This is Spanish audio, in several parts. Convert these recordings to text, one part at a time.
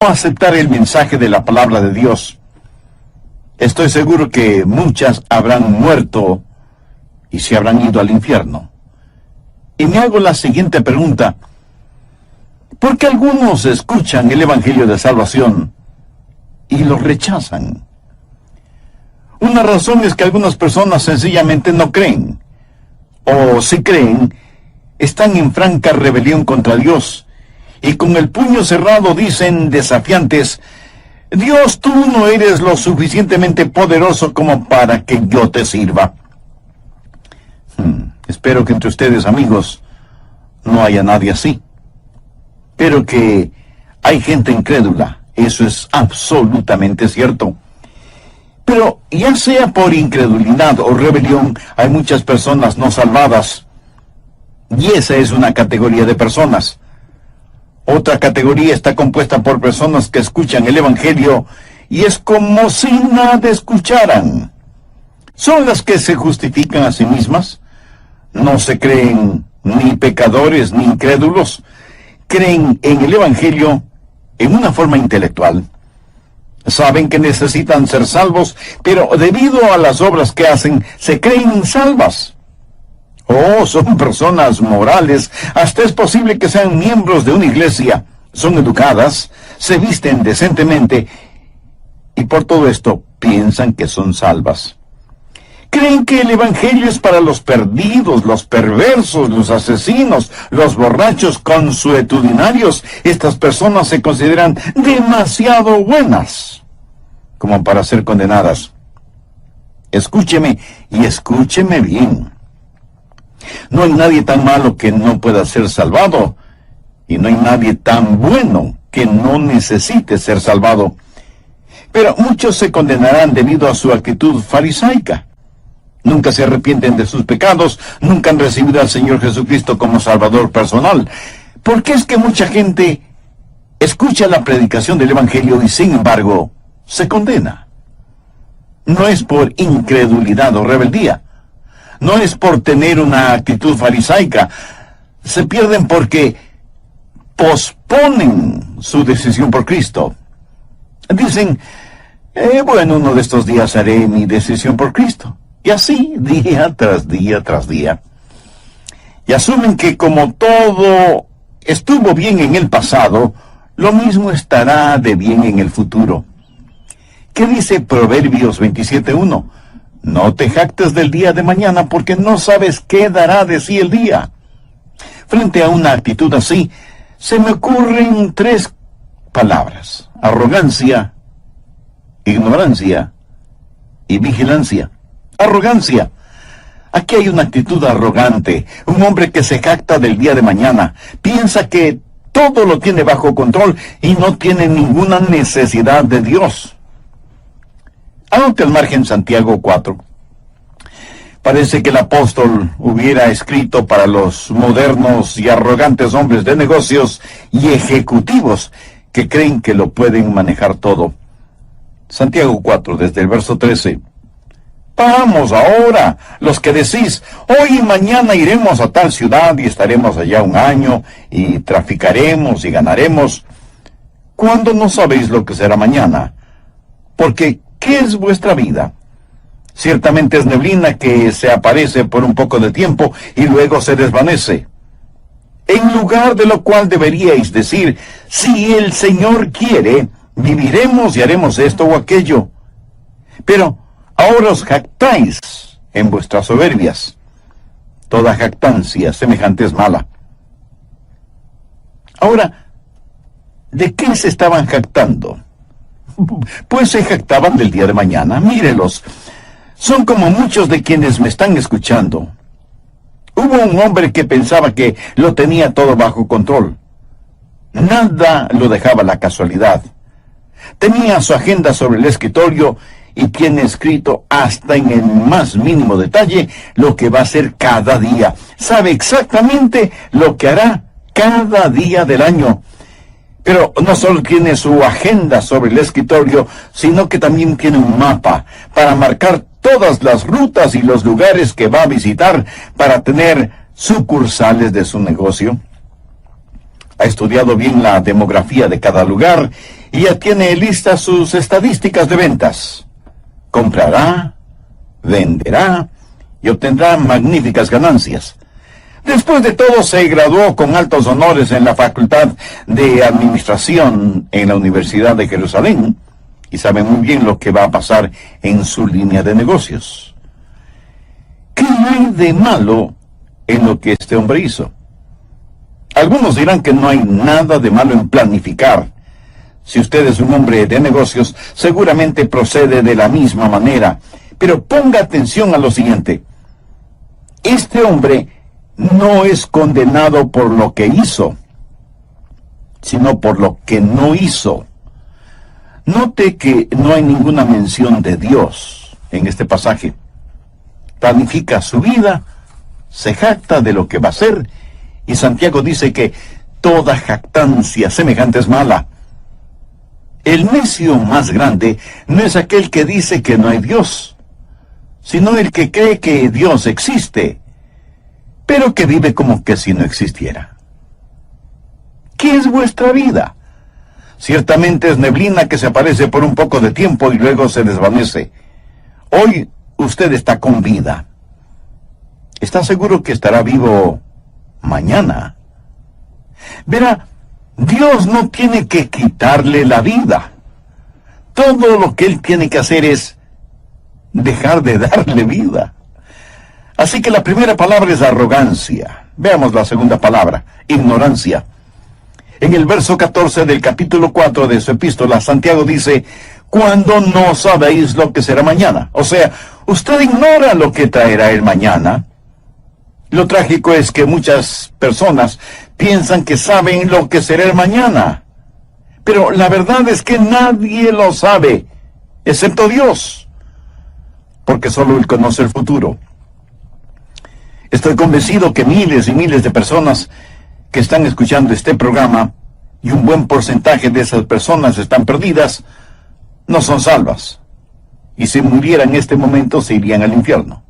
aceptar el mensaje de la palabra de Dios. Estoy seguro que muchas habrán muerto y se habrán ido al infierno. Y me hago la siguiente pregunta: ¿por qué algunos escuchan el Evangelio de Salvación y lo rechazan? Una razón es que algunas personas sencillamente no creen, o si creen, están en franca rebelión contra Dios, y con el puño cerrado dicen desafiantes: Dios, tú no eres lo suficientemente poderoso como para que yo te sirva. Espero que entre ustedes, amigos, no haya nadie así. Pero que hay gente incrédula, eso es absolutamente cierto. Pero ya sea por incredulidad o rebelión, hay muchas personas no salvadas. Y esa es una categoría de personas. Otra categoría está compuesta por personas que escuchan el Evangelio y es como si nada escucharan. Son las que se justifican a sí mismas. No se creen ni pecadores ni incrédulos. Creen en el Evangelio en una forma intelectual. Saben que necesitan ser salvos, pero debido a las obras que hacen, se creen salvas. Son personas morales, hasta es posible que sean miembros de una iglesia, son educadas, se visten decentemente, y por todo esto piensan que son salvas. Creen que el Evangelio es para los perdidos, los perversos, los asesinos, los borrachos consuetudinarios. Estas personas se consideran demasiado buenas como para ser condenadas. Escúcheme, y escúcheme bien. No hay nadie tan malo que no pueda ser salvado, y no hay nadie tan bueno que no necesite ser salvado. Pero muchos se condenarán debido a su actitud farisaica. Nunca se arrepienten de sus pecados, nunca han recibido al Señor Jesucristo como Salvador personal. ¿Por qué es que mucha gente escucha la predicación del Evangelio y sin embargo se condena? No es por incredulidad o rebeldía. No es por tener una actitud farisaica. Se pierden porque posponen su decisión por Cristo. Dicen, bueno, uno de estos días haré mi decisión por Cristo. Y así, día tras día tras día. Y asumen que como todo estuvo bien en el pasado, lo mismo estará de bien en el futuro. ¿Qué dice Proverbios 27:1? No te jactes del día de mañana porque no sabes qué dará de sí el día. Frente a una actitud así, se me ocurren 3 palabras: arrogancia, ignorancia y vigilancia. Arrogancia. Aquí hay una actitud arrogante, un hombre que se jacta del día de mañana, piensa que todo lo tiene bajo control y no tiene ninguna necesidad de Dios. Anote al margen Santiago 4. Parece que el apóstol hubiera escrito para los modernos y arrogantes hombres de negocios y ejecutivos que creen que lo pueden manejar todo. Santiago 4, desde el verso 13. Vamos ahora, los que decís, hoy y mañana iremos a tal ciudad y estaremos allá 1 año, y traficaremos y ganaremos, ¿cuándo no sabéis lo que será mañana? Porque, ¿qué es vuestra vida? Ciertamente es neblina que se aparece por un poco de tiempo y luego se desvanece. En lugar de lo cual deberíais decir, si el Señor quiere, viviremos y haremos esto o aquello. Pero ahora os jactáis en vuestras soberbias. Toda jactancia semejante es mala. Ahora, ¿de qué se estaban jactando? Pues se jactaban del día de mañana. Mírelos. Son como muchos de quienes me están escuchando. Hubo un hombre que pensaba que lo tenía todo bajo control. Nada lo dejaba la casualidad. Tenía su agenda sobre el escritorio y tiene escrito hasta en el más mínimo detalle lo que va a hacer cada día. Sabe exactamente lo que hará cada día del año. Pero no solo tiene su agenda sobre el escritorio, sino que también tiene un mapa para marcar todas las rutas y los lugares que va a visitar para tener sucursales de su negocio. Ha estudiado bien la demografía de cada lugar y ya tiene listas sus estadísticas de ventas. Comprará, venderá y obtendrá magníficas ganancias. Después de todo, se graduó con altos honores en la Facultad de Administración en la Universidad de Jerusalén y sabe muy bien lo que va a pasar en su línea de negocios. ¿Qué hay de malo en lo que este hombre hizo? Algunos dirán que no hay nada de malo en planificar. Si usted es un hombre de negocios, seguramente procede de la misma manera. Pero ponga atención a lo siguiente. Este hombre no es condenado por lo que hizo, sino por lo que no hizo. Note que no hay ninguna mención de Dios en este pasaje. Planifica su vida, se jacta de lo que va a hacer, y Santiago dice que toda jactancia semejante es mala. El necio más grande no es aquel que dice que no hay Dios, sino el que cree que Dios existe, pero que vive como que si no existiera. ¿Qué es vuestra vida? Ciertamente es neblina que se aparece por un poco de tiempo y luego se desvanece. Hoy usted está con vida. ¿Está seguro que estará vivo mañana? Verá, Dios no tiene que quitarle la vida. Todo lo que Él tiene que hacer es dejar de darle vida. Así que la primera palabra es arrogancia. Veamos la segunda palabra, ignorancia. En el verso 14 del capítulo 4 de su epístola, Santiago dice, cuando no sabéis lo que será mañana. O sea, usted ignora lo que traerá el mañana. Lo trágico es que muchas personas piensan que saben lo que será el mañana. Pero la verdad es que nadie lo sabe, excepto Dios, porque solo Él conoce el futuro. Estoy convencido que miles y miles de personas que están escuchando este programa, y un buen porcentaje de esas personas están perdidas, no son salvas. Y si murieran en este momento, se irían al infierno.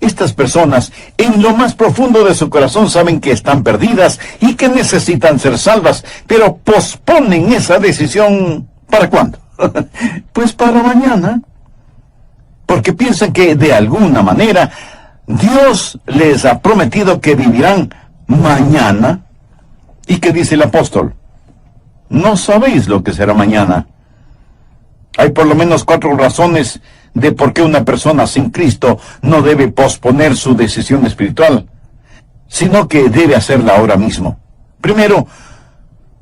Estas personas, en lo más profundo de su corazón, saben que están perdidas y que necesitan ser salvas, pero posponen esa decisión. ¿Para cuándo? Pues para mañana. Porque piensan que de alguna manera Dios les ha prometido que vivirán mañana. ¿Y qué dice el apóstol? No sabéis lo que será mañana. Hay por lo menos 4 razones de por qué una persona sin Cristo no debe posponer su decisión espiritual, sino que debe hacerla ahora mismo. Primero,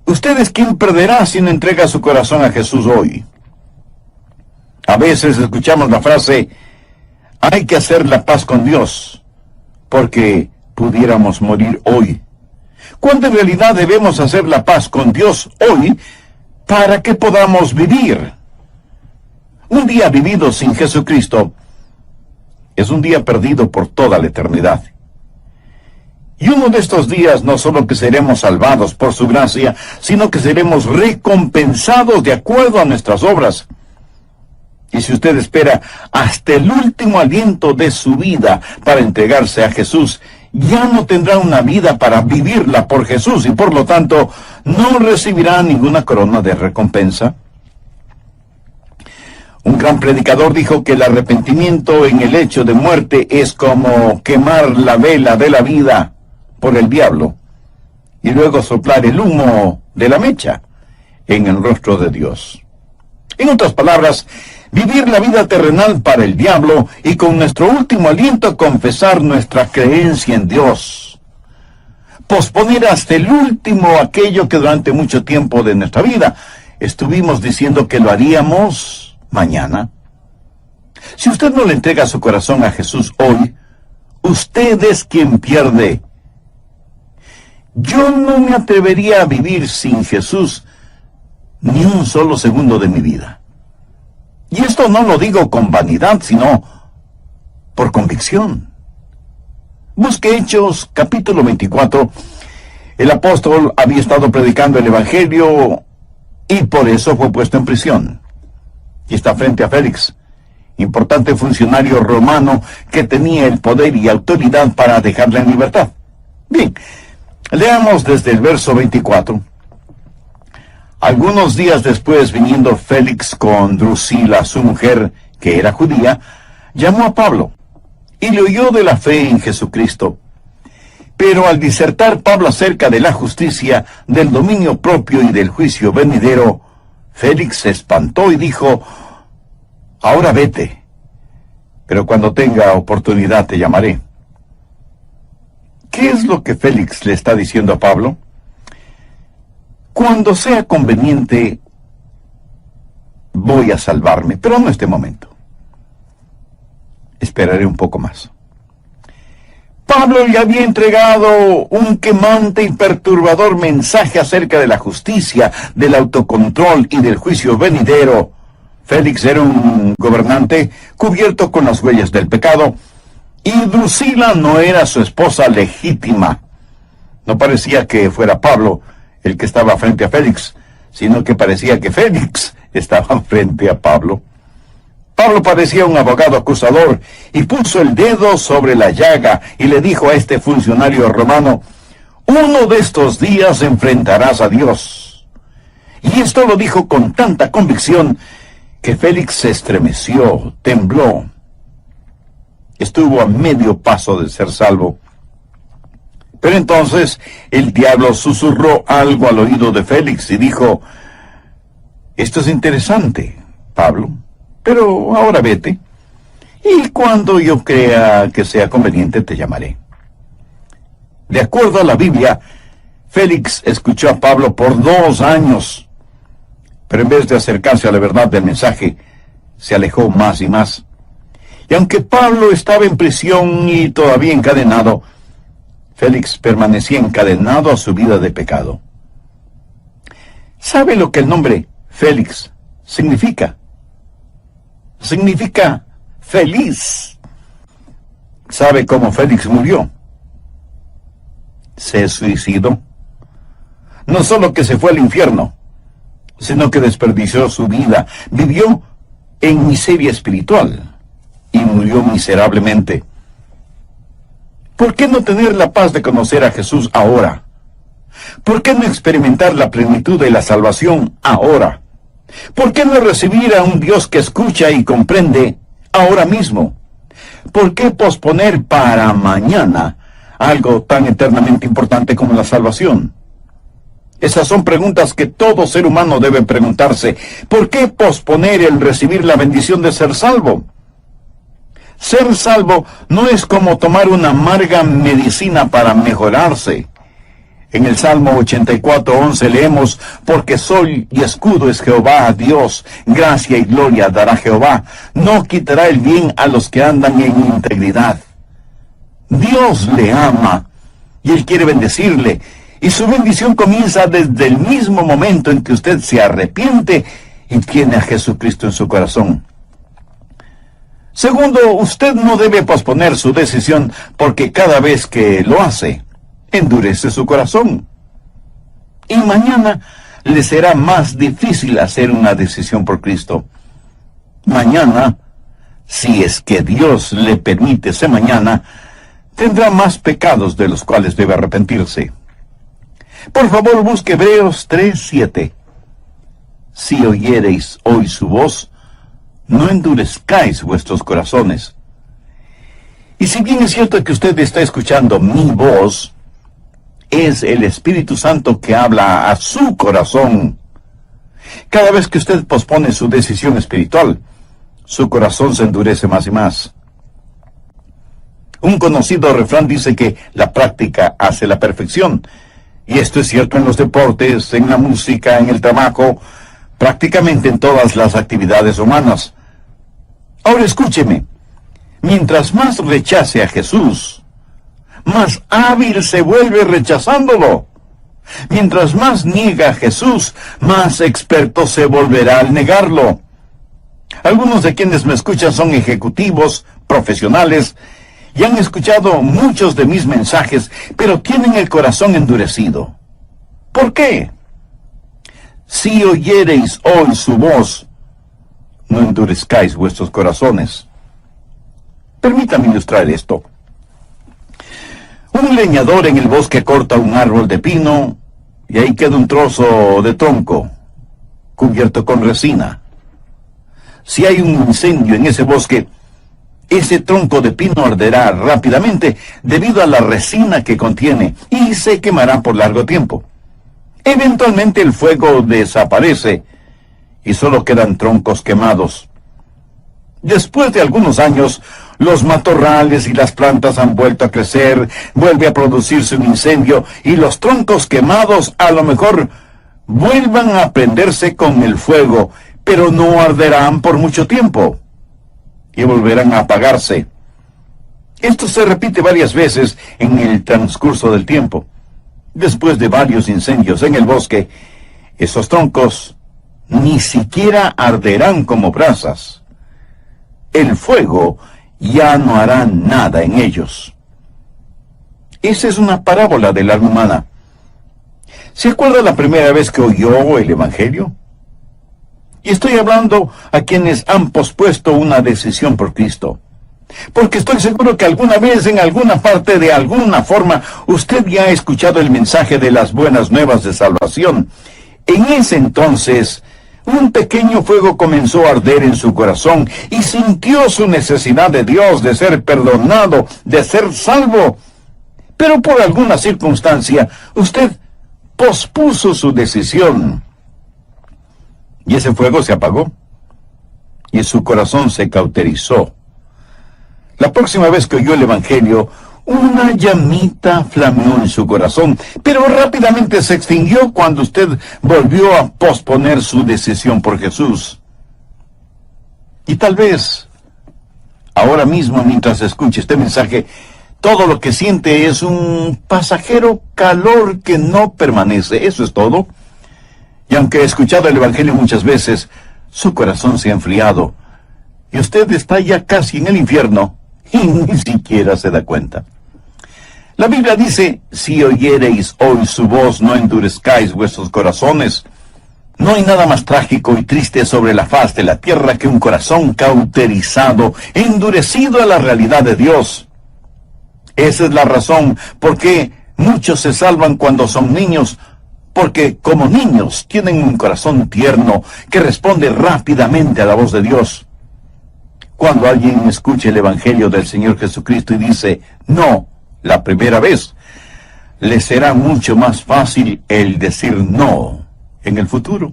usted es quien perderá si no entrega su corazón a Jesús hoy. A veces escuchamos la frase, hay que hacer la paz con Dios, porque pudiéramos morir hoy. Cuando en realidad debemos hacer la paz con Dios hoy, para que podamos vivir. Un día vivido sin Jesucristo es un día perdido por toda la eternidad. Y uno de estos días no solo que seremos salvados por su gracia, sino que seremos recompensados de acuerdo a nuestras obras. Y si usted espera hasta el último aliento de su vida para entregarse a Jesús, ya no tendrá una vida para vivirla por Jesús y por lo tanto no recibirá ninguna corona de recompensa. Un gran predicador dijo que el arrepentimiento en el hecho de muerte es como quemar la vela de la vida por el diablo y luego soplar el humo de la mecha en el rostro de Dios. En otras palabras, vivir la vida terrenal para el diablo y con nuestro último aliento confesar nuestra creencia en Dios. Posponer hasta el último aquello que durante mucho tiempo de nuestra vida estuvimos diciendo que lo haríamos mañana. Si usted no le entrega su corazón a Jesús hoy, usted es quien pierde. Yo no me atrevería a vivir sin Jesús ni un solo segundo de mi vida. Y esto no lo digo con vanidad, sino por convicción. Busque Hechos, capítulo 24. El apóstol había estado predicando el Evangelio y por eso fue puesto en prisión. Y está frente a Félix, importante funcionario romano que tenía el poder y autoridad para dejarle en libertad. Bien, leamos desde el verso 24. Algunos días después, viniendo Félix con Drusila, su mujer, que era judía, llamó a Pablo y le oyó de la fe en Jesucristo. Pero al disertar Pablo acerca de la justicia, del dominio propio y del juicio venidero, Félix se espantó y dijo: ahora vete, pero cuando tenga oportunidad te llamaré. ¿Qué es lo que Félix le está diciendo a Pablo? Cuando sea conveniente, voy a salvarme, pero no este momento. Esperaré un poco más. Pablo le había entregado un quemante y perturbador mensaje acerca de la justicia, del autocontrol y del juicio venidero. Félix era un gobernante cubierto con las huellas del pecado, y Drusila no era su esposa legítima. No parecía que fuera Pablo el que estaba frente a Félix, sino que parecía que Félix estaba frente a Pablo. Pablo parecía un abogado acusador y puso el dedo sobre la llaga y le dijo a este funcionario romano: uno de estos días enfrentarás a Dios. Y esto lo dijo con tanta convicción que Félix se estremeció, tembló. Estuvo a medio paso de ser salvo. Pero entonces el diablo susurró algo al oído de Félix y dijo: esto es interesante, Pablo, pero ahora vete, y cuando yo crea que sea conveniente te llamaré. De acuerdo a la Biblia, Félix escuchó a Pablo por 2 años, pero en vez de acercarse a la verdad del mensaje, se alejó más y más. Y aunque Pablo estaba en prisión y todavía encadenado, Félix permanecía encadenado a su vida de pecado. ¿Sabe lo que el nombre Félix significa? Significa feliz. ¿Sabe cómo Félix murió? Se suicidó. No solo que se fue al infierno, sino que desperdició su vida, vivió en miseria espiritual y murió miserablemente. ¿Por qué no tener la paz de conocer a Jesús ahora? ¿Por qué no experimentar la plenitud de la salvación ahora? ¿Por qué no recibir a un Dios que escucha y comprende ahora mismo? ¿Por qué posponer para mañana algo tan eternamente importante como la salvación? Esas son preguntas que todo ser humano debe preguntarse. ¿Por qué posponer el recibir la bendición de ser salvo? Ser salvo no es como tomar una amarga medicina para mejorarse. En el Salmo 84:11 leemos: porque sol y escudo es Jehová Dios, gracia y gloria dará Jehová, no quitará el bien a los que andan en integridad. Dios le ama y Él quiere bendecirle, y su bendición comienza desde el mismo momento en que usted se arrepiente y tiene a Jesucristo en su corazón. Segundo, usted no debe posponer su decisión, porque cada vez que lo hace, endurece su corazón. Y mañana le será más difícil hacer una decisión por Cristo. Mañana, si es que Dios le permite ese mañana, tendrá más pecados de los cuales debe arrepentirse. Por favor, busque Hebreos 3:7. Si oyereis hoy su voz, no endurezcáis vuestros corazones. Y si bien es cierto que usted está escuchando mi voz, es el Espíritu Santo que habla a su corazón. Cada vez que usted pospone su decisión espiritual, su corazón se endurece más y más. Un conocido refrán dice que la práctica hace la perfección. Y esto es cierto en los deportes, en la música, en el trabajo, prácticamente en todas las actividades humanas. Ahora escúcheme, mientras más rechace a Jesús, más hábil se vuelve rechazándolo. Mientras más niega a Jesús, más experto se volverá al negarlo. Algunos de quienes me escuchan son ejecutivos, profesionales, y han escuchado muchos de mis mensajes, pero tienen el corazón endurecido. ¿Por qué? Si oyereis hoy su voz, no endurezcáis vuestros corazones. Permítame ilustrar esto. Un leñador en el bosque corta un árbol de pino y ahí queda un trozo de tronco, cubierto con resina. Si hay un incendio en ese bosque, ese tronco de pino arderá rápidamente debido a la resina que contiene y se quemará por largo tiempo. Eventualmente el fuego desaparece y solo quedan troncos quemados. Después de algunos años, los matorrales y las plantas han vuelto a crecer, vuelve a producirse un incendio y los troncos quemados a lo mejor vuelvan a prenderse con el fuego, pero no arderán por mucho tiempo y volverán a apagarse. Esto se repite varias veces en el transcurso del tiempo. Después de varios incendios en el bosque, esos troncos ni siquiera arderán como brasas. El fuego ya no hará nada en ellos. Esa es una parábola del alma humana. ¿Se acuerda la primera vez que oyó el Evangelio? Y estoy hablando a quienes han pospuesto una decisión por Cristo. Porque estoy seguro que alguna vez, en alguna parte, de alguna forma, usted ya ha escuchado el mensaje de las buenas nuevas de salvación. En ese entonces, un pequeño fuego comenzó a arder en su corazón y sintió su necesidad de Dios, de ser perdonado, de ser salvo. Pero por alguna circunstancia, usted pospuso su decisión. Y ese fuego se apagó. Y su corazón se cauterizó. La próxima vez que oyó el Evangelio, una llamita flameó en su corazón, pero rápidamente se extinguió cuando usted volvió a posponer su decisión por Jesús. Y tal vez, ahora mismo, mientras escuche este mensaje, todo lo que siente es un pasajero calor que no permanece. Eso es todo. Y aunque ha escuchado el Evangelio muchas veces, su corazón se ha enfriado. Y usted está ya casi en el infierno y ni siquiera se da cuenta. La Biblia dice, si oyereis hoy su voz, no endurezcáis vuestros corazones. No hay nada más trágico y triste sobre la faz de la tierra que un corazón cauterizado, endurecido a la realidad de Dios. Esa es la razón por qué muchos se salvan cuando son niños, porque como niños tienen un corazón tierno que responde rápidamente a la voz de Dios. Cuando alguien escucha el Evangelio del Señor Jesucristo y dice no la primera vez, le será mucho más fácil el decir no en el futuro.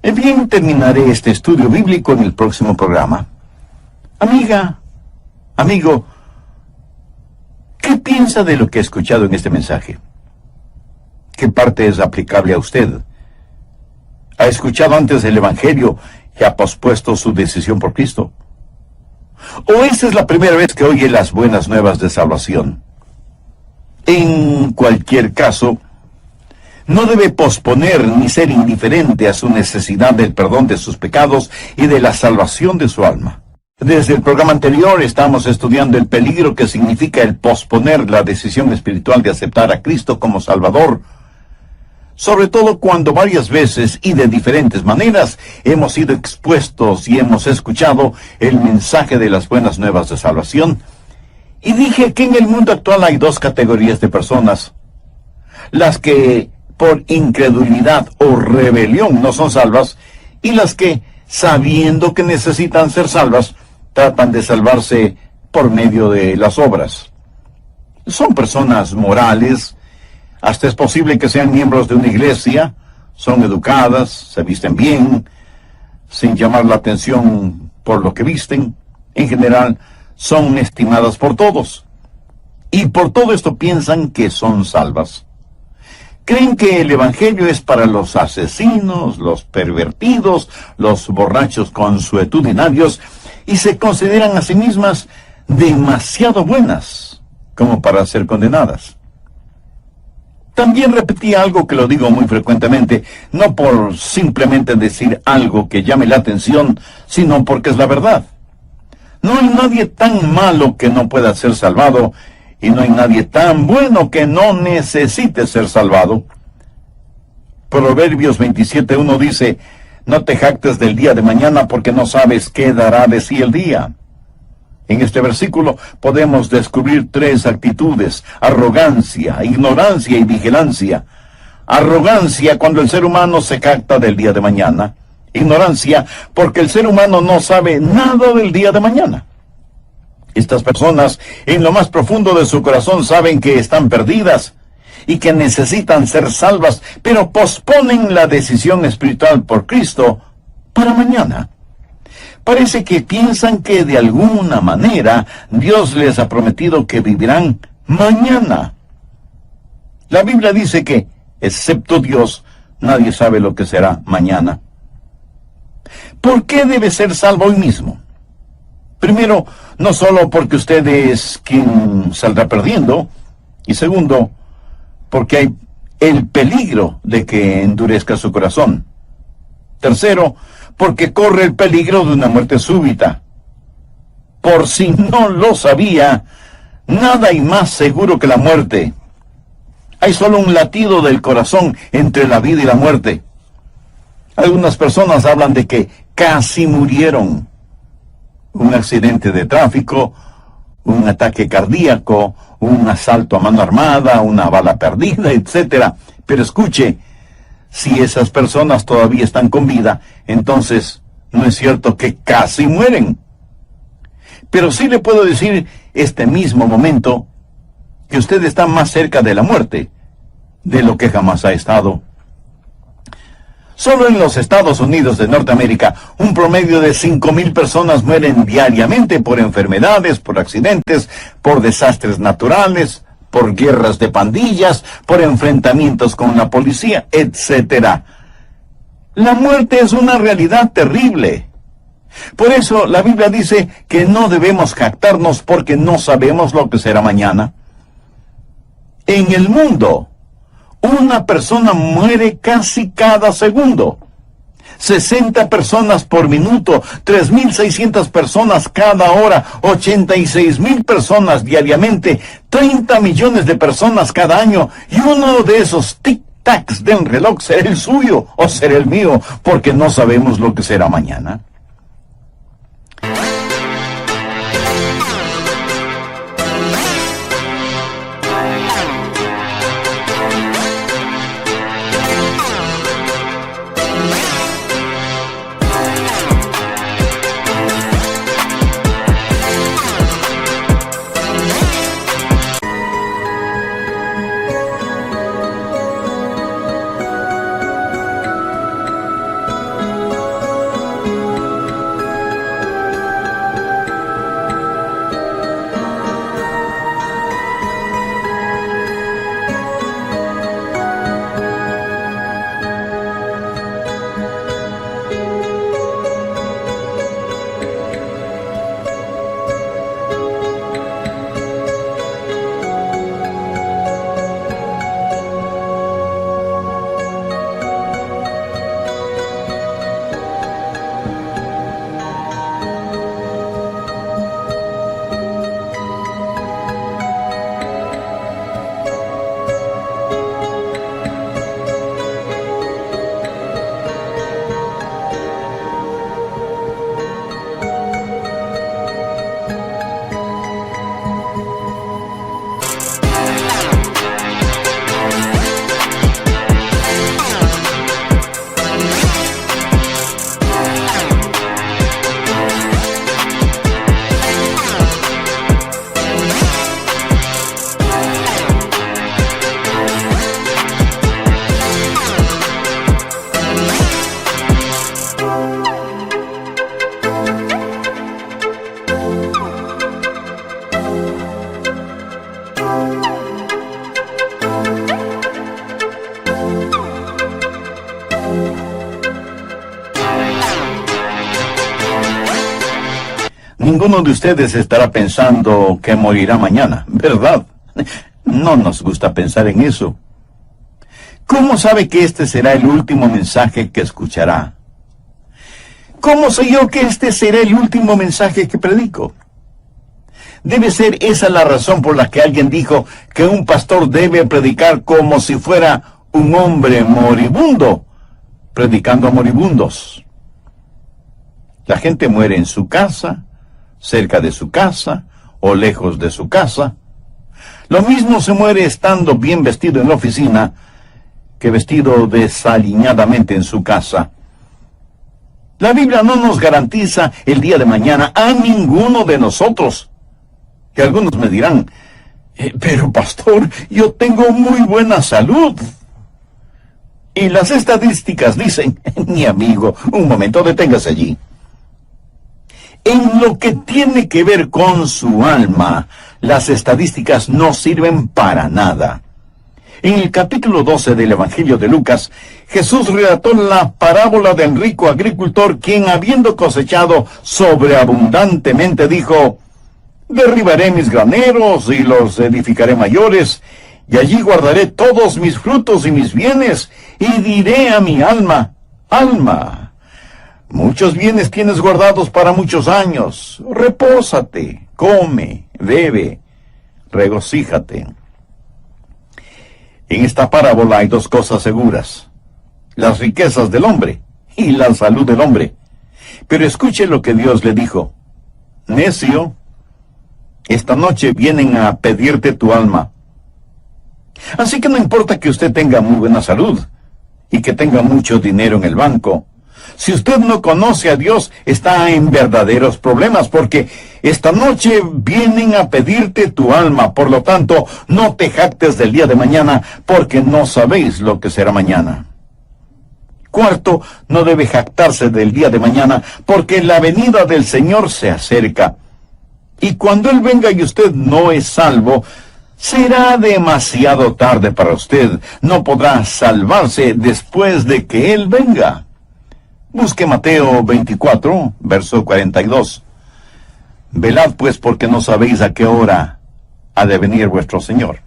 Bien, terminaré este estudio bíblico en el próximo programa. Amiga, amigo, ¿qué piensa de lo que he escuchado en este mensaje? ¿Qué parte es aplicable a usted? ¿Ha escuchado antes el Evangelio y ha pospuesto su decisión por Cristo? ¿O esta es la primera vez que oye las buenas nuevas de salvación? En cualquier caso, no debe posponer ni ser indiferente a su necesidad del perdón de sus pecados y de la salvación de su alma. Desde el programa anterior estamos estudiando el peligro que significa el posponer la decisión espiritual de aceptar a Cristo como Salvador, sobre todo cuando varias veces y de diferentes maneras hemos sido expuestos y hemos escuchado el mensaje de las buenas nuevas de salvación. Y dije que en el mundo actual hay dos categorías de personas: las que por incredulidad o rebelión no son salvas, y las que, sabiendo que necesitan ser salvas, tratan de salvarse por medio de las obras. Son personas morales. Hasta es posible que sean miembros de una iglesia, son educadas, se visten bien, sin llamar la atención por lo que visten. En general, son estimadas por todos. Y por todo esto piensan que son salvas. Creen que el Evangelio es para los asesinos, los pervertidos, los borrachos consuetudinarios, y se consideran a sí mismas demasiado buenas como para ser condenadas. También repetí algo que lo digo muy frecuentemente, no por simplemente decir algo que llame la atención, sino porque es la verdad. No hay nadie tan malo que no pueda ser salvado, y no hay nadie tan bueno que no necesite ser salvado. Proverbios 27:1 dice, no te jactes del día de mañana porque no sabes qué dará de sí el día. En este versículo podemos descubrir tres actitudes: arrogancia, ignorancia y vigilancia. Arrogancia cuando el ser humano se jacta del día de mañana. Ignorancia porque el ser humano no sabe nada del día de mañana. Estas personas en lo más profundo de su corazón saben que están perdidas y que necesitan ser salvas, pero posponen la decisión espiritual por Cristo para mañana. Parece que piensan que de alguna manera Dios les ha prometido que vivirán mañana. La Biblia dice que, excepto Dios, nadie sabe lo que será mañana. ¿Por qué debe ser salvo hoy mismo? Primero, no solo porque usted es quien saldrá perdiendo, y segundo, porque hay el peligro de que endurezca su corazón. Tercero, porque corre el peligro de una muerte súbita. Por si no lo sabía, nada hay más seguro que la muerte. Hay solo un latido del corazón entre la vida y la muerte. Algunas personas hablan de que casi murieron. Un accidente de tráfico, un ataque cardíaco, un asalto a mano armada, una bala perdida, etc. Pero escuche, si esas personas todavía están con vida, entonces no es cierto que casi mueren. Pero sí le puedo decir este mismo momento que usted está más cerca de la muerte de lo que jamás ha estado. Solo en los Estados Unidos de Norteamérica, un promedio de 5,000 personas mueren diariamente por enfermedades, por accidentes, por desastres naturales, por guerras de pandillas, por enfrentamientos con la policía, etc. La muerte es una realidad terrible. Por eso la Biblia dice que no debemos jactarnos porque no sabemos lo que será mañana. En el mundo, una persona muere casi cada segundo. 60 personas por minuto, 3,600 personas cada hora, 86,000 personas diariamente, 30 millones de personas cada año, y uno de esos tic-tacs del reloj será el suyo o será el mío, porque no sabemos lo que será mañana. Ninguno de ustedes estará pensando que morirá mañana, ¿verdad? No nos gusta pensar en eso. ¿Cómo sabe que este será el último mensaje que escuchará? ¿Cómo sé yo que este será el último mensaje que predico? Debe ser esa la razón por la que alguien dijo que un pastor debe predicar como si fuera un hombre moribundo, predicando a moribundos. La gente muere en su casa, cerca de su casa o lejos de su casa. Lo mismo se muere estando bien vestido en la oficina que vestido desaliñadamente en su casa. La Biblia no nos garantiza el día de mañana a ninguno de nosotros. Y algunos me dirán, pero pastor, yo tengo muy buena salud. Y las estadísticas dicen, mi amigo, un momento, deténgase allí. En lo que tiene que ver con su alma, las estadísticas no sirven para nada. En el capítulo 12 del Evangelio de Lucas, Jesús relató la parábola del rico agricultor, quien, habiendo cosechado sobreabundantemente, dijo, derribaré mis graneros y los edificaré mayores, y allí guardaré todos mis frutos y mis bienes, y diré a mi alma, alma, muchos bienes tienes guardados para muchos años, repósate, come, bebe, regocíjate. En esta parábola hay dos cosas seguras: las riquezas del hombre y la salud del hombre. Pero escuche lo que Dios le dijo. Necio, esta noche vienen a pedirte tu alma. Así que no importa que usted tenga muy buena salud y que tenga mucho dinero en el banco. Si usted no conoce a Dios, está en verdaderos problemas, porque esta noche vienen a pedirte tu alma. Por lo tanto, no te jactes del día de mañana, porque no sabéis lo que será mañana. Cuarto, no debe jactarse del día de mañana, porque la venida del Señor se acerca. Y cuando Él venga y usted no es salvo, será demasiado tarde para usted. No podrá salvarse después de que Él venga. Busque Mateo 24, verso 42. Velad pues, porque no sabéis a qué hora ha de venir vuestro Señor.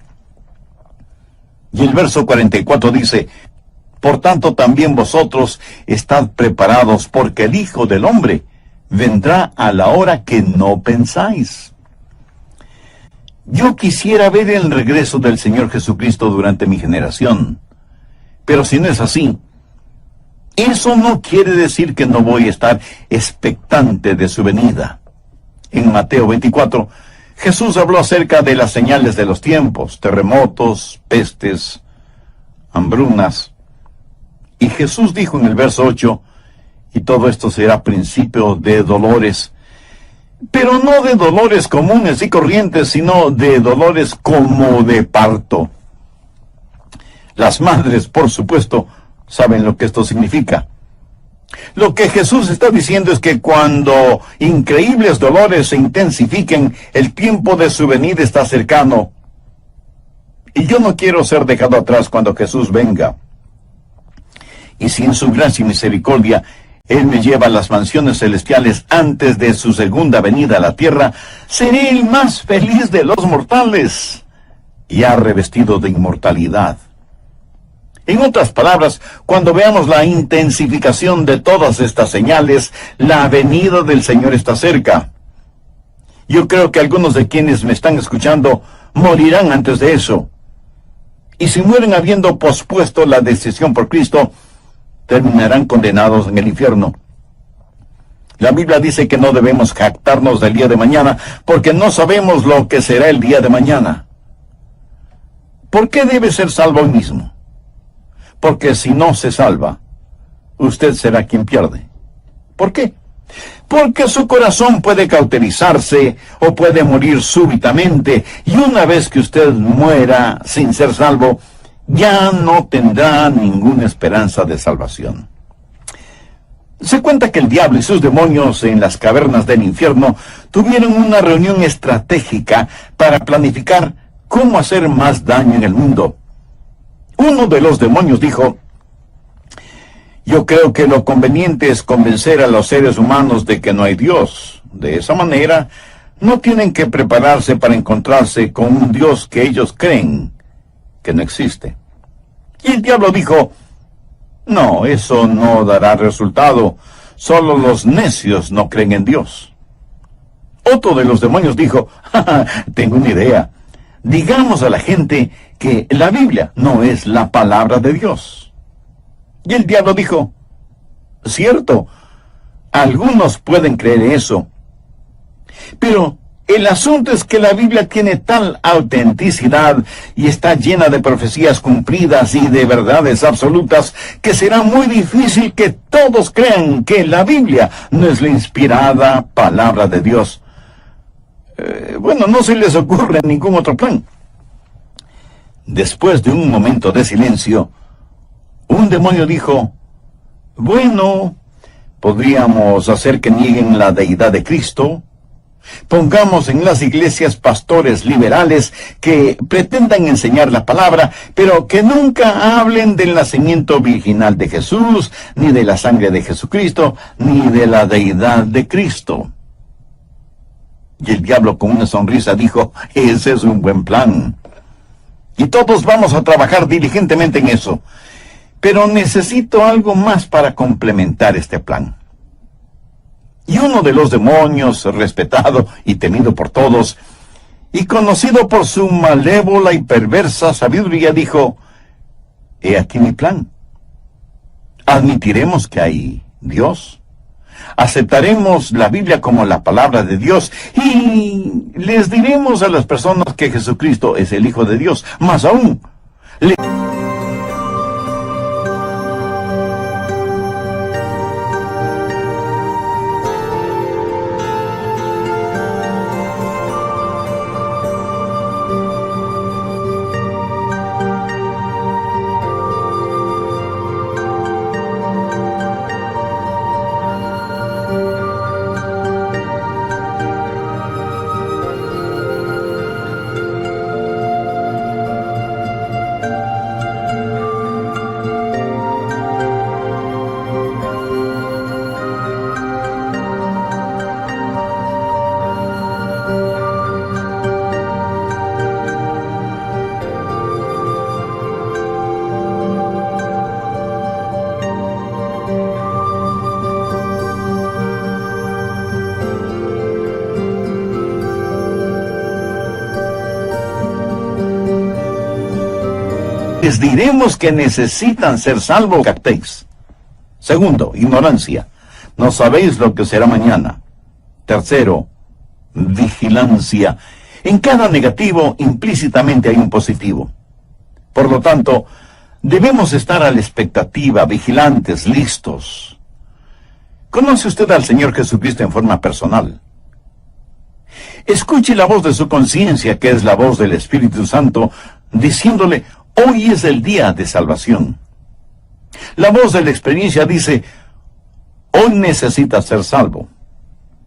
Y el verso 44 dice, por tanto también vosotros estad preparados, porque el Hijo del Hombre vendrá a la hora que no pensáis. Yo quisiera ver el regreso del Señor Jesucristo durante mi generación. Pero si no es así, eso no quiere decir que no voy a estar expectante de su venida. En Mateo 24, Jesús habló acerca de las señales de los tiempos, terremotos, pestes, hambrunas. Y Jesús dijo en el verso 8, y todo esto será principio de dolores, pero no de dolores comunes y corrientes, sino de dolores como de parto. Las madres, por supuesto, saben lo que esto significa. Lo que Jesús está diciendo es que cuando increíbles dolores se intensifiquen, el tiempo de su venida está cercano. Y yo no quiero ser dejado atrás cuando Jesús venga. Y si en su gracia y misericordia Él me lleva a las mansiones celestiales antes de su segunda venida a la tierra, seré el más feliz de los mortales, ya revestido de inmortalidad. En otras palabras, cuando veamos la intensificación de todas estas señales, la venida del Señor está cerca. Yo creo que algunos de quienes me están escuchando morirán antes de eso. Y si mueren habiendo pospuesto la decisión por Cristo, terminarán condenados en el infierno. La Biblia dice que no debemos jactarnos del día de mañana, porque no sabemos lo que será el día de mañana. ¿Por qué debe ser salvo hoy mismo? Porque si no se salva, usted será quien pierde. ¿Por qué? Porque su corazón puede cauterizarse o puede morir súbitamente, y una vez que usted muera sin ser salvo, ya no tendrá ninguna esperanza de salvación. Se cuenta que el diablo y sus demonios en las cavernas del infierno tuvieron una reunión estratégica para planificar cómo hacer más daño en el mundo. Uno de los demonios dijo, yo creo que lo conveniente es convencer a los seres humanos de que no hay Dios. De esa manera, no tienen que prepararse para encontrarse con un Dios que ellos creen que no existe. Y el diablo dijo, no, eso no dará resultado. Solo los necios no creen en Dios. Otro de los demonios dijo, tengo una idea. Digamos a la gente que la Biblia no es la palabra de Dios. Y el diablo dijo, cierto, algunos pueden creer eso, pero El asunto es que la Biblia tiene tal autenticidad y está llena de profecías cumplidas y de verdades absolutas que será muy difícil que todos crean que la Biblia no es la inspirada palabra de Dios. Bueno, no se les ocurre ningún otro plan. Después de un momento de silencio, un demonio dijo: bueno, podríamos hacer que nieguen la deidad de Cristo. Pongamos en las iglesias pastores liberales que pretendan enseñar la palabra, pero que nunca hablen del nacimiento virginal de Jesús, ni de la sangre de Jesucristo, ni de la deidad de Cristo. Y el diablo, con una sonrisa, dijo: ese es un buen plan. Y todos vamos a trabajar diligentemente en eso. Pero necesito algo más para complementar este plan. Y uno de los demonios, respetado y temido por todos, y conocido por su malévola y perversa sabiduría, dijo: he aquí mi plan. Admitiremos que hay Dios. Aceptaremos la Biblia como la palabra de Dios y les diremos a las personas que Jesucristo es el Hijo de Dios. Más aún, les diremos que necesitan ser salvos. Captéis. Segundo, ignorancia. No sabéis lo que será mañana. Tercero, vigilancia. En cada negativo implícitamente hay un positivo. Por lo tanto, debemos estar a la expectativa, vigilantes, listos. ¿Conoce usted al Señor Jesucristo en forma personal? Escuche la voz de su conciencia, que es la voz del Espíritu Santo, diciéndole: hoy es el día de salvación. La voz de la experiencia dice: hoy necesitas ser salvo.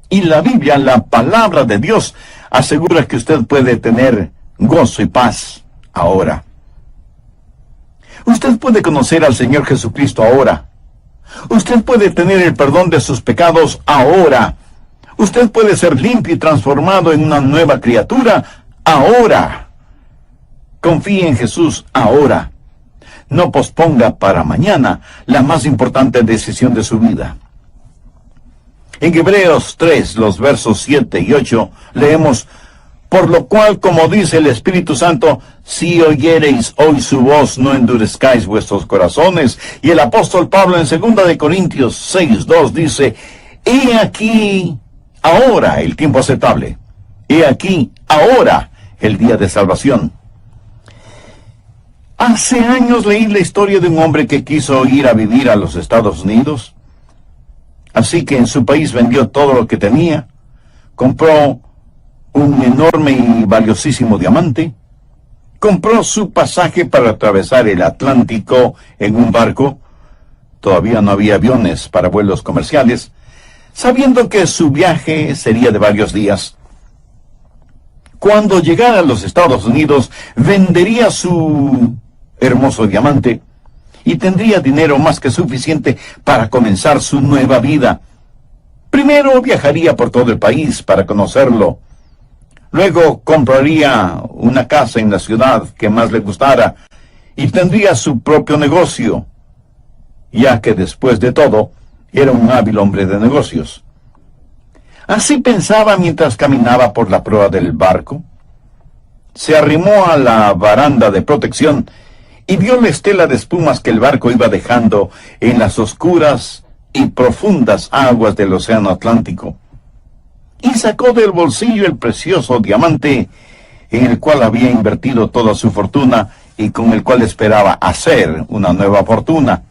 Y la Biblia, la palabra de Dios, asegura que usted puede tener gozo y paz ahora. Usted puede conocer al Señor Jesucristo ahora. Usted puede tener el perdón de sus pecados ahora. Usted puede ser limpio y transformado en una nueva criatura ahora. Confíe en Jesús ahora. No posponga para mañana la más importante decisión de su vida. En Hebreos 3, los versos 7 y 8, leemos: por lo cual, como dice el Espíritu Santo, si oyereis hoy su voz, no endurezcáis vuestros corazones. Y el apóstol Pablo en 2 de Corintios 6, 2 dice: he aquí ahora el tiempo aceptable. He aquí ahora el día de salvación. Hace años leí la historia de un hombre que quiso ir a vivir a los Estados Unidos. Así que en su país vendió todo lo que tenía, compró un enorme y valiosísimo diamante, compró su pasaje para atravesar el Atlántico en un barco. Todavía no había aviones para vuelos comerciales, sabiendo que su viaje sería de varios días. Cuando llegara a los Estados Unidos, vendería su hermoso diamante y tendría dinero más que suficiente para comenzar su nueva vida. Primero viajaría por todo el país para conocerlo. Luego compraría una casa en la ciudad que más le gustara y tendría su propio negocio, ya que después de todo era un hábil hombre de negocios. Así pensaba mientras caminaba por la proa del barco. Se arrimó a la baranda de protección y vio la estela de espumas que el barco iba dejando en las oscuras y profundas aguas del océano Atlántico. y sacó del bolsillo el precioso diamante en el cual había invertido toda su fortuna y con el cual esperaba hacer una nueva fortuna.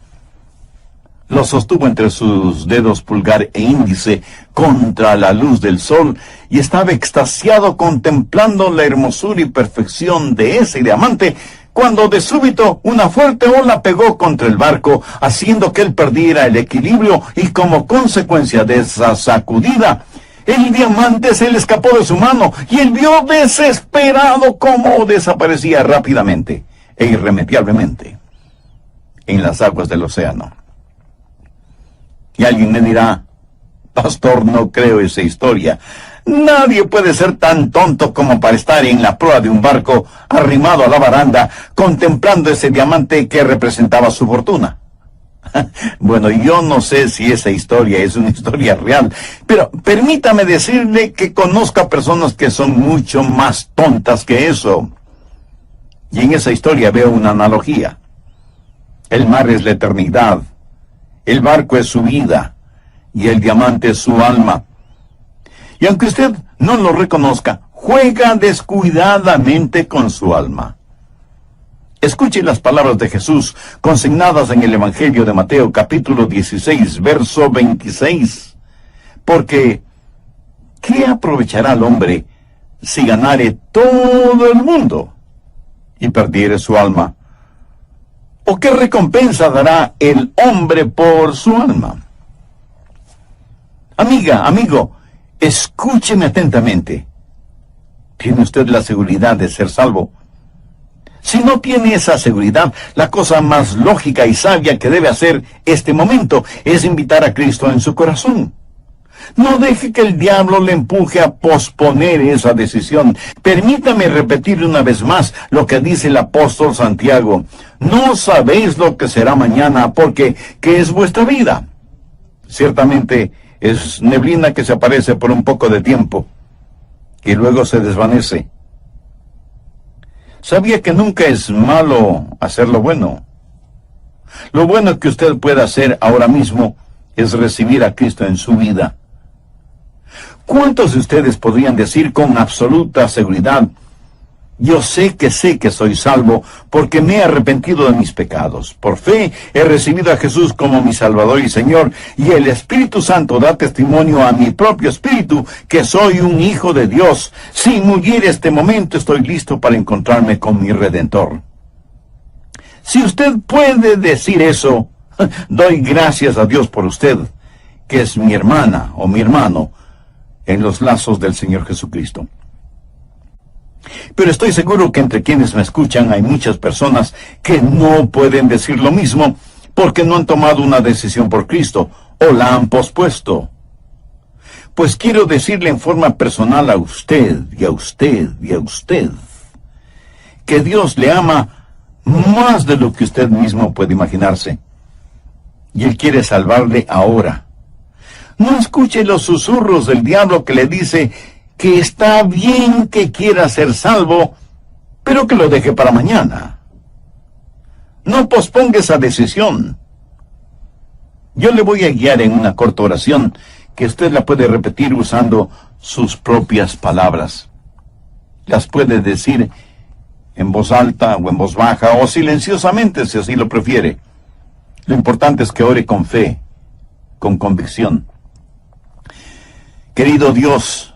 Lo sostuvo entre sus dedos pulgar e índice contra la luz del sol y estaba extasiado contemplando la hermosura y perfección de ese diamante, cuando de súbito una fuerte ola pegó contra el barco, haciendo que él perdiera el equilibrio, y como consecuencia de esa sacudida, el diamante se le escapó de su mano y él vio desesperado cómo desaparecía rápidamente e irremediablemente en las aguas del océano. Y alguien me dirá: pastor, no creo esa historia. Nadie puede ser tan tonto como para estar en la proa de un barco, arrimado a la baranda, contemplando ese diamante que representaba su fortuna. Bueno, yo no sé si esa historia es una historia real, pero permítame decirle que conozco a personas que son mucho más tontas que eso. Y en esa historia veo una analogía. El mar es la eternidad, el barco es su vida, y el diamante es su alma. Y aunque usted no lo reconozca, juega descuidadamente con su alma. Escuche las palabras de Jesús consignadas en el Evangelio de Mateo, capítulo 16, verso 26. Porque, ¿qué aprovechará el hombre si ganare todo el mundo y perdiere su alma? ¿O qué recompensa dará el hombre por su alma? Amiga, amigo, escúcheme atentamente. ¿Tiene usted la seguridad de ser salvo? Si no tiene esa seguridad, la cosa más lógica y sabia que debe hacer este momento es invitar a Cristo en su corazón. No deje que el diablo le empuje a posponer esa decisión. Permítame repetir una vez más lo que dice el apóstol Santiago: no sabéis lo que será mañana, porque ¿qué es vuestra vida? Ciertamente es neblina que se aparece por un poco de tiempo y luego se desvanece. ¿Sabía que nunca es malo hacer lo bueno? Lo bueno que usted puede hacer ahora mismo es recibir a Cristo en su vida. ¿Cuántos de ustedes podrían decir con absoluta seguridad: yo sé que soy salvo porque me he arrepentido de mis pecados? Por fe he recibido a Jesús como mi Salvador y Señor, y el Espíritu Santo da testimonio a mi propio espíritu que soy un hijo de Dios. Si muriera este momento, estoy listo para encontrarme con mi Redentor. Si usted puede decir eso, doy gracias a Dios por usted, que es mi hermana o mi hermano en los lazos del Señor Jesucristo. Pero estoy seguro que entre quienes me escuchan hay muchas personas que no pueden decir lo mismo porque no han tomado una decisión por Cristo o la han pospuesto. Pues quiero decirle en forma personal a usted y a usted y a usted que Dios le ama más de lo que usted mismo puede imaginarse. Y Él quiere salvarle ahora. No escuche los susurros del diablo que le dice que está bien que quiera ser salvo, pero que lo deje para mañana. No posponga esa decisión. Yo le voy a guiar en una corta oración que usted la puede repetir usando sus propias palabras. Las puede decir en voz alta o en voz baja o silenciosamente si así lo prefiere. Lo importante es que ore con fe, con convicción. Querido Dios,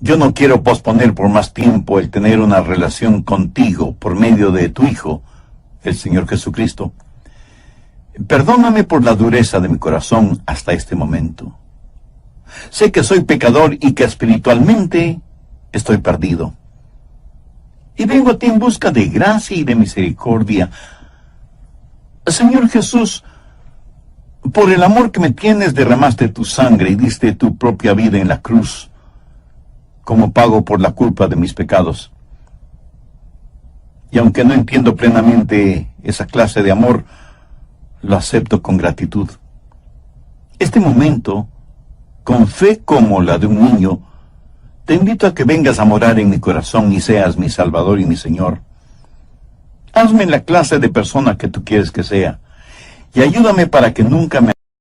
yo no quiero posponer por más tiempo el tener una relación contigo por medio de tu Hijo, el Señor Jesucristo. Perdóname por la dureza de mi corazón hasta este momento. Sé que soy pecador y que espiritualmente estoy perdido. Y vengo a ti en busca de gracia y de misericordia. Señor Jesús, por el amor que me tienes, derramaste tu sangre y diste tu propia vida en la cruz como pago por la culpa de mis pecados. Y aunque no entiendo plenamente esa clase de amor, lo acepto con gratitud. Este momento, con fe como la de un niño, te invito a que vengas a morar en mi corazón y seas mi Salvador y mi Señor. Hazme la clase de persona que tú quieres que sea, y ayúdame para que nunca me